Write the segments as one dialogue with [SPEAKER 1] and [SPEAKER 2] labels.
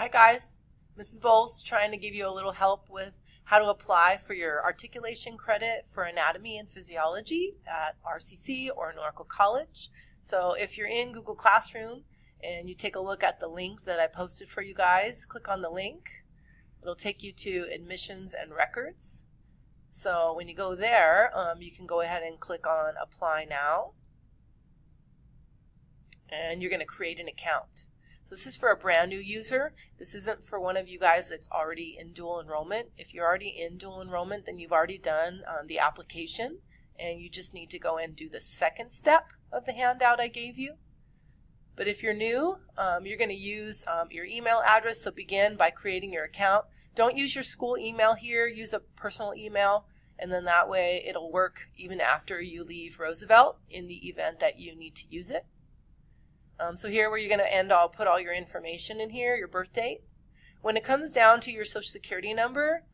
[SPEAKER 1] Hi guys, Mrs. Bowles trying to give you a little help with how to apply for your articulation credit for anatomy and physiology at RCC or Oracle College. So if you're in Google Classroom and you take a look at the link that I posted for you guys, click on the link. It'll take you to admissions and records. So when you go there, you can go ahead and click on apply now. And you're going to create an account. So this is for a brand new user. This isn't for one of you guys that's already in dual enrollment. If you're already in dual enrollment, then you've already done the application, and you just need to go and do the second step of the handout I gave you. But if you're new, you're going to use your email address, so begin by creating your account. Don't use your school email here, use a personal email, and then that way it'll work even after you leave Roosevelt in the event that you need to use it. So here where you're going to end, I'll put all your information in here, your birth date. When it comes down to your social security number,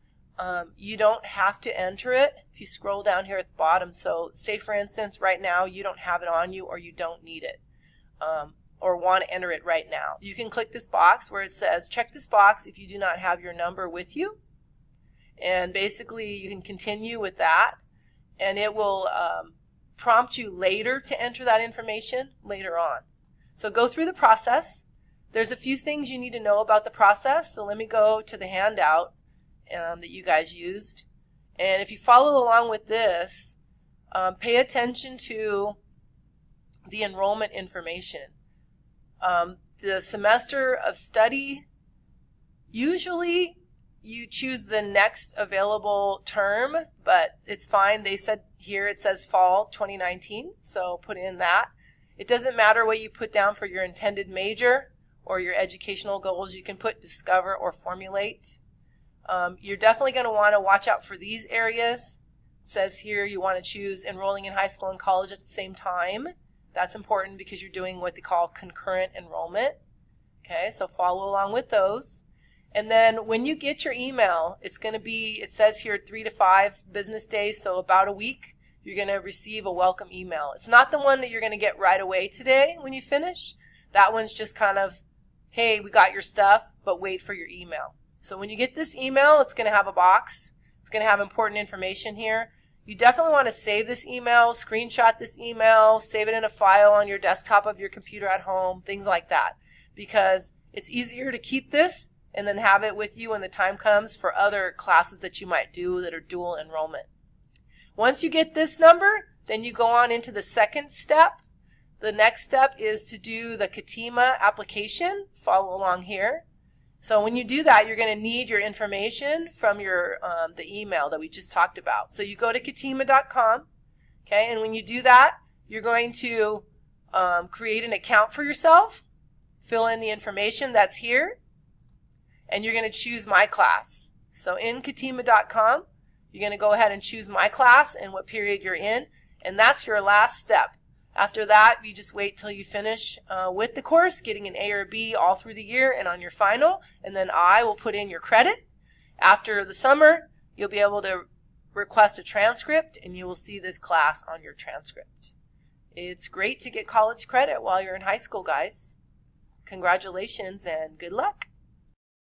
[SPEAKER 1] you don't have to enter it if you scroll down here at the bottom. So say for instance right now you don't have it on you or you don't need it or want to enter it right now. You can click this box where it says check this box if you do not have your number with you, and basically you can continue with that, and it will prompt you later to enter that information later on. So go through the process. There's a few things you need to know about the process, so let me go to the handout that you guys used. And if you follow along with this, pay attention to the enrollment information. The semester of study, usually you choose the next available term, but it's fine. They said here it says fall 2019, so put in that. It doesn't matter what you put down for your intended major or your educational goals. You can put discover or formulate. You're definitely going to want to watch out for these areas. It says here you want to choose enrolling in high school and college at the same time. That's important because you're doing what they call concurrent enrollment. Okay, so follow along with those. And then when you get your email, it's going to be, it says here 3 to 5 business days, so about a week. You're going to receive a welcome email. It's not the one that you're going to get right away today when you finish. That one's just kind of, hey, we got your stuff, but wait for your email. So when you get this email, it's going to have a box. It's going to have important information here. You definitely want to save this email, screenshot this email, save it in a file on your desktop of your computer at home, things like that, because it's easier to keep this and then have it with you when the time comes for other classes that you might do that are dual enrollment. Once you get this number, then you go on into the second step. The next step is to do the CATIMA application. Follow along here. So when you do that, you're going to need your information from your the email that we just talked about. So you go to catima.com, okay, and when you do that, you're going to create an account for yourself, fill in the information that's here, and you're going to choose My Class. So in catima.com, you're going to go ahead and choose My Class and what period you're in, and that's your last step. After that, you just wait till you finish with the course, getting an A or B all through the year and on your final, and then I will put in your credit. After the summer, you'll be able to request a transcript, and you will see this class on your transcript. It's great to get college credit while you're in high school, guys. Congratulations and good luck.